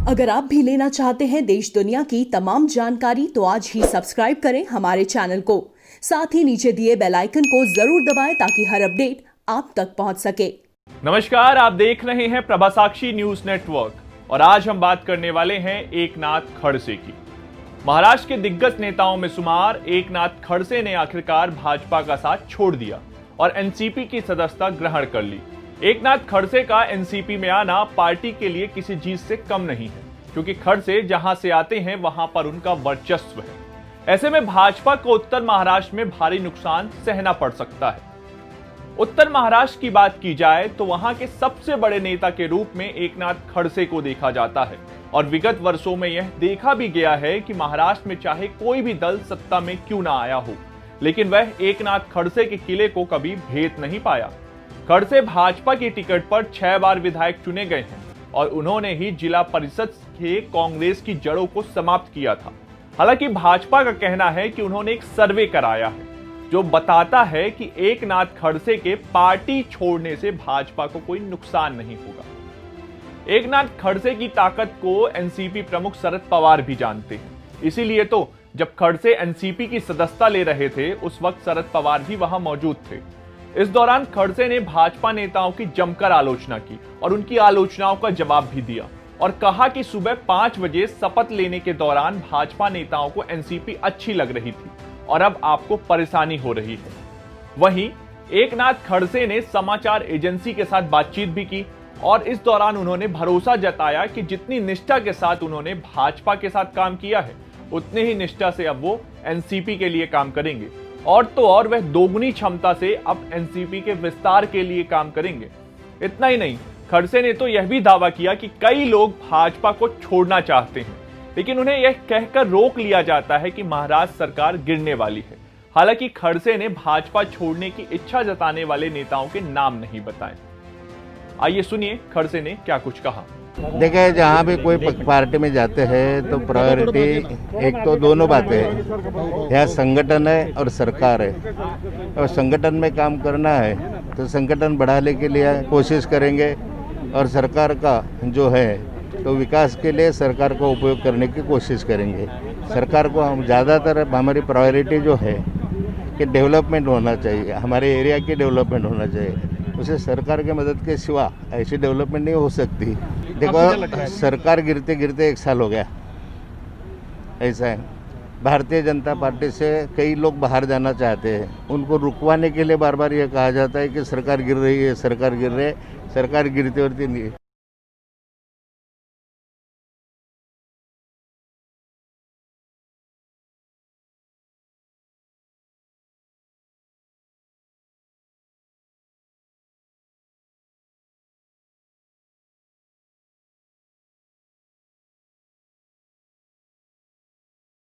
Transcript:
अगर आप भी लेना चाहते हैं देश दुनिया की तमाम जानकारी तो आज ही सब्सक्राइब करें हमारे चैनल को। साथ ही नीचे दिए बेल आइकन को जरूर दबाएं ताकि हर अपडेट आप तक पहुंच सके। नमस्कार, आप देख रहे हैं प्रभा साक्षी न्यूज नेटवर्क और आज हम बात करने वाले हैं एकनाथ खड़से की। महाराष्ट्र के दिग्गज नेताओं में शुमार एकनाथ खड़से ने आखिरकार भाजपा का साथ छोड़ दिया और एनसीपी की सदस्यता ग्रहण कर ली। एकनाथ खड़से का एनसीपी में आना पार्टी के लिए किसी जीत से कम नहीं है, क्योंकि खड़से जहां से आते हैं वहां पर उनका वर्चस्व है। ऐसे में भाजपा को उत्तर महाराष्ट्र में भारी नुकसान सहना पड़ सकता है। उत्तर महाराष्ट्र की बात की जाए तो वहां के सबसे बड़े नेता के रूप में एकनाथ खड़से को देखा जाता है और विगत वर्षों में यह देखा भी गया है कि महाराष्ट्र में चाहे कोई भी दल सत्ता में क्यों ना आया हो, लेकिन वह एकनाथ खड़से के किले को कभी भेद नहीं पाया। खड़से भाजपा की टिकट पर 6 बार विधायक चुने गए हैं और उन्होंने ही जिला परिषद के कांग्रेस की जड़ों को समाप्त किया था। हालांकि भाजपा का कहना है कि उन्होंने एक सर्वे कराया है जो बताता है कि एकनाथ खड़से के पार्टी छोड़ने से भाजपा को कोई नुकसान नहीं होगा। एकनाथ खड़से की ताकत को एनसीपी प्रमुख शरद पवार भी जानते हैं, इसीलिए तो जब खड़से एनसीपी की सदस्यता ले रहे थे उस वक्त शरद पवार भी वहां मौजूद थे। इस दौरान खड़से ने भाजपा नेताओं की जमकर आलोचना की और उनकी आलोचनाओं का जवाब भी दिया और कहा कि सुबह 5 बजे शपथ लेने के दौरान भाजपा नेताओं को एनसीपी अच्छी लग रही थी और अब आपको परेशानी हो रही है। वहीं एकनाथ खड़से ने समाचार एजेंसी के साथ बातचीत भी की और इस दौरान उन्होंने भरोसा जताया कि जितनी निष्ठा के साथ उन्होंने भाजपा के साथ काम किया है उतनी ही निष्ठा से अब वो एनसीपी के लिए काम करेंगे और तो और वह दोगुनी क्षमता से अब एनसीपी के विस्तार के लिए काम करेंगे। इतना ही नहीं, खड़से ने तो यह भी दावा किया कि कई लोग भाजपा को छोड़ना चाहते हैं, लेकिन उन्हें यह कहकर रोक लिया जाता है कि महाराष्ट्र सरकार गिरने वाली है। हालांकि खड़से ने भाजपा छोड़ने की इच्छा जताने वाले नेताओं के नाम नहीं बताए। आइए सुनिए खड़से ने क्या कुछ कहा। देखिए, जहाँ भी कोई पार्टी में जाते हैं तो प्रायोरिटी एक तो दोनों बातें हैं, यहाँ संगठन है और सरकार है। और संगठन में काम करना है तो संगठन बढ़ाने के लिए कोशिश करेंगे और सरकार का जो है तो विकास के लिए सरकार को उपयोग करने की कोशिश करेंगे। सरकार को हम ज़्यादातर हमारी प्रायोरिटी जो है कि डेवलपमेंट होना चाहिए, हमारे एरिया की डेवलपमेंट होना चाहिए। उसे सरकार के मदद के सिवा ऐसी डेवलपमेंट नहीं हो सकती। देखो, सरकार गिरते गिरते 1 साल हो गया, ऐसा है। भारतीय जनता पार्टी से कई लोग बाहर जाना चाहते हैं, उनको रुकवाने के लिए बार बार ये कहा जाता है कि सरकार गिर रही है, सरकार गिर रही है। सरकार गिरती होती नहीं।